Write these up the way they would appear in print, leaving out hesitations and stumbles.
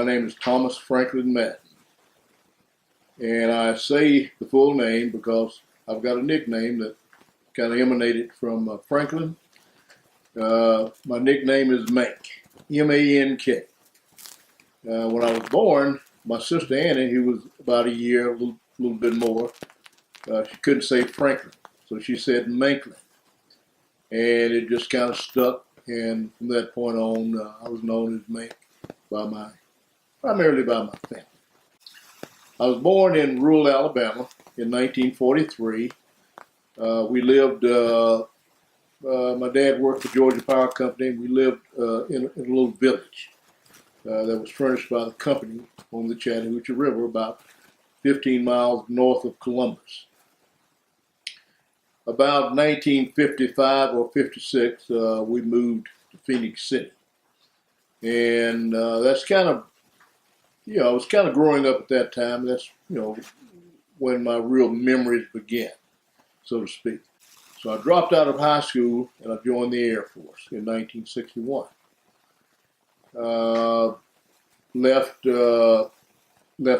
My name is Thomas Franklin Madden. And I say the full name because I've got a nickname that kind of emanated from Franklin. My nickname is Mank, M-A-N-K. When I was born, my sister Annie, who was about a year, a little bit more, she couldn't say Franklin, so she said Manklin. And it just kind of stuck, and from that point on, I was known as Mank primarily by my family. I was born in rural Alabama in 1943. We lived, my dad worked for Georgia Power Company. We lived in a little village that was furnished by the company on the Chattahoochee River, about 15 miles north of Columbus. About 1955 or 56, we moved to Phoenix City. And that's kind of, I was kind of growing up at that time. That's, when my real memories began, so to speak. So I dropped out of high school and I joined the Air Force in 1961. Left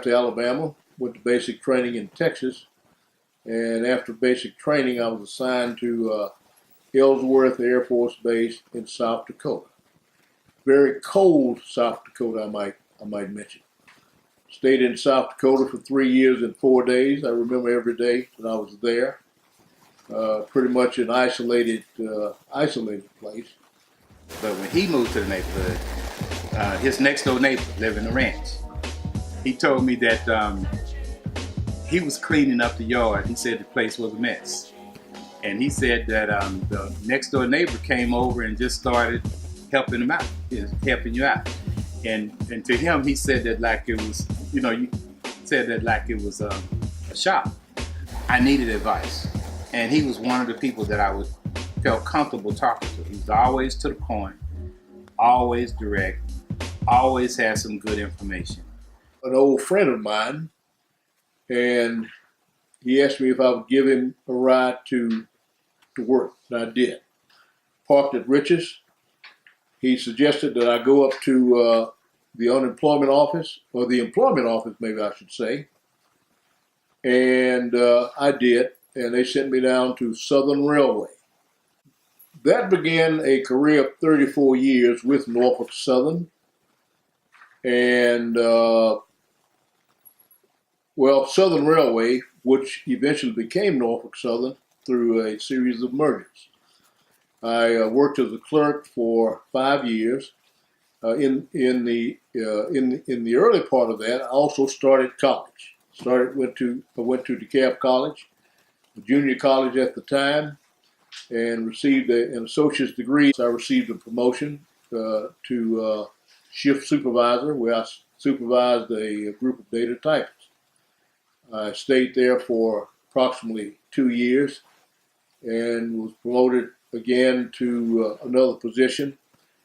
Alabama, went to basic training in Texas. And after basic training, I was assigned to Ellsworth Air Force Base in South Dakota. Very cold South Dakota, I might mention. Stayed in South Dakota for 3 years and 4 days. I remember every day that I was there. Pretty much an isolated place. But when he moved to the neighborhood, his next door neighbor lived in the ranch. He told me that he was cleaning up the yard. He said the place was a mess. And he said that the next door neighbor came over and just started helping him out, helping you out. And to him, he said that like it was, you said that like it was a shop. I needed advice. And he was one of the people that I felt comfortable talking to. He was always to the point, always direct, always had some good information. An old friend of mine, and he asked me if I would give him a ride to work, and I did. Parked at Rich's. He suggested that I go up to the unemployment office, or the employment office, maybe I should say. And I did, and they sent me down to Southern Railway. That began a career of 34 years with Norfolk Southern. And, Southern Railway, which eventually became Norfolk Southern through a series of mergers. I worked as a clerk for 5 years. In the early part of that, I also started college. I went to DeKalb College, a junior college at the time, and received an associate's degree. So I received a promotion to shift supervisor, where I supervised a group of data typists. I stayed there for approximately 2 years and was promoted again to another position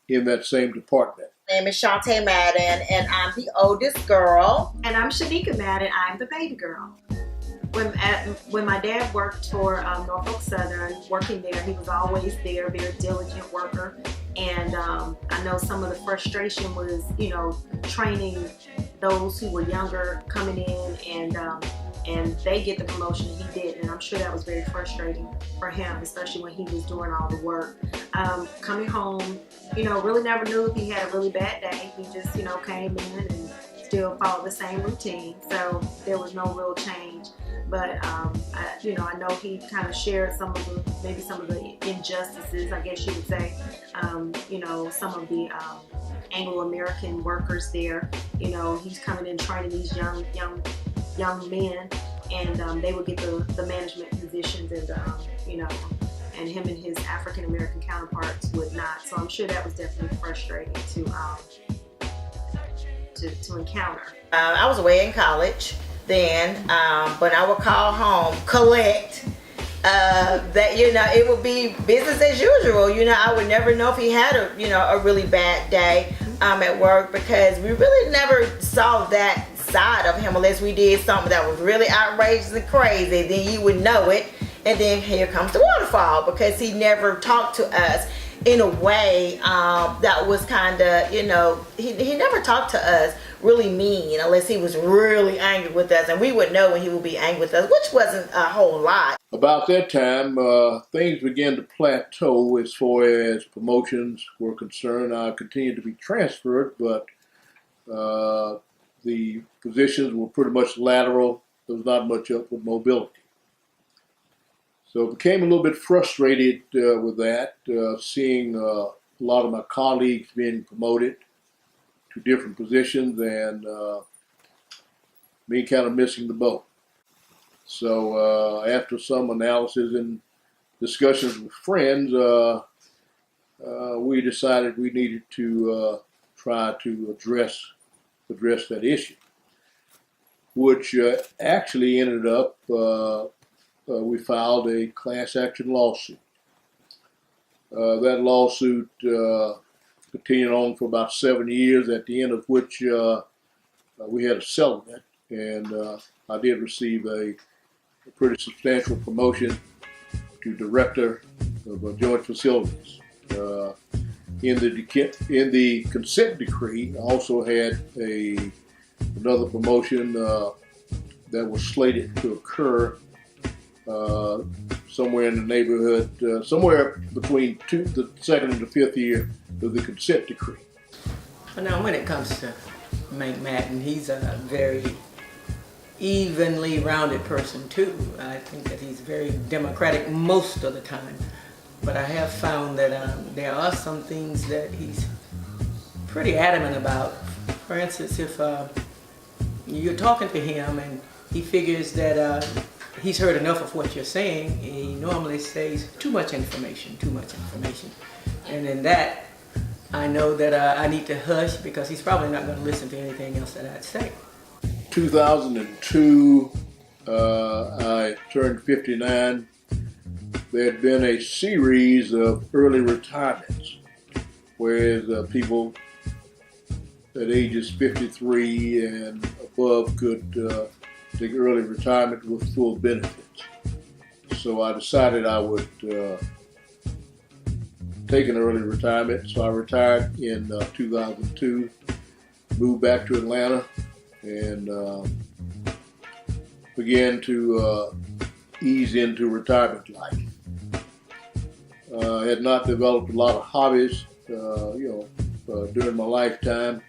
in that same department. My name is Shantae Madden, and I'm the oldest girl. And I'm Shanika Madden. I'm the baby girl. When my dad worked for Norfolk Southern, working there, he was always there, very diligent worker. And I know some of the frustration was, training those who were younger coming in, and they get the promotion and he didn't. And I'm sure that was very frustrating for him, especially when he was doing all the work. Coming home, really never knew if he had a really bad day. He just, came in and still followed the same routine. So there was no real change. But I know he kind of shared some of the injustices, I guess you would say. Some of the Anglo-American workers there. He's coming in training these young men, and they would get the management positions, and him and his African-American counterparts would not. So I'm sure that was definitely frustrating to encounter. I was away in college then, but I would call home, collect. It would be business as usual. I would never know if he had a really bad day at work, because we really never saw that side of him unless we did something that was really outrageous and crazy. Then you would know it, and then here comes the waterfall, because he never talked to us in a way that was kind of, he never talked to us really mean unless he was really angry with us, and we would know when he would be angry with us, which wasn't a whole lot. About that time, things began to plateau as far as promotions were concerned. I continued to be transferred, but the positions were pretty much lateral. There was not much upward mobility. So I became a little bit frustrated with that, seeing a lot of my colleagues being promoted to different positions and me kind of missing the boat. So after some analysis and discussions with friends, we decided we needed to try to address that issue, which actually ended up we filed a class action lawsuit. That lawsuit continued on for about 7 years, at the end of which we had a settlement, and I did receive a pretty substantial promotion to director of joint facilities. In the consent decree, I also had another promotion that was slated to occur somewhere in the neighborhood, somewhere between the second and the fifth year of the consent decree. Now, when it comes to Mank Madden, he's a very evenly rounded person too. I think that he's very democratic most of the time, but I have found that there are some things that he's pretty adamant about. For instance, if you're talking to him and he figures that he's heard enough of what you're saying, he normally says too much information. And in that, I know that I need to hush, because he's probably not going to listen to anything else that I'd say. 2002, I turned 59. There had been a series of early retirements, whereas people at ages 53 and above could take early retirement with full benefits. So I decided I would take an early retirement. So I retired in 2002, moved back to Atlanta, and began to ease into retirement life. I had not developed a lot of hobbies, during my lifetime.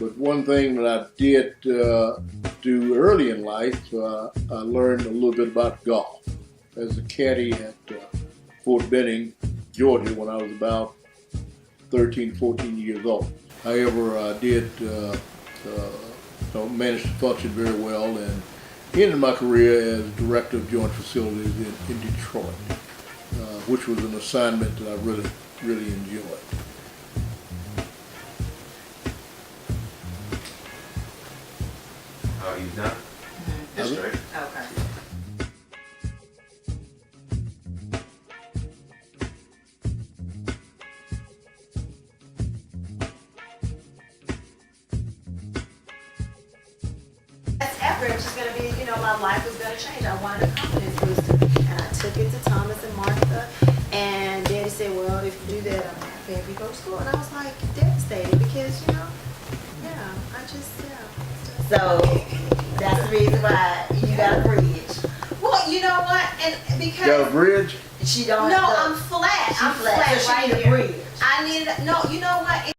But one thing that I did do early in life, I learned a little bit about golf. As a caddy at Fort Benning, Georgia, when I was about 13, 14 years old. However, I did manage to function very well and ended my career as director of joint facilities in Detroit, which was an assignment that I really, really enjoyed. Oh, you done? That's great. Okay. After it's just gonna be, my life was gonna change. I wanted a confidence booster, and I took it to Thomas and Martha. And Daddy said, "Well, if you do that, I'm not paying for you to go to school." And I was like devastated because, So that's the reason why you got a bridge. Well, you know what? And because Got a bridge? She don't. no, I'm flat. I'm flat So she right need a here. bridge. I needed no. You know what?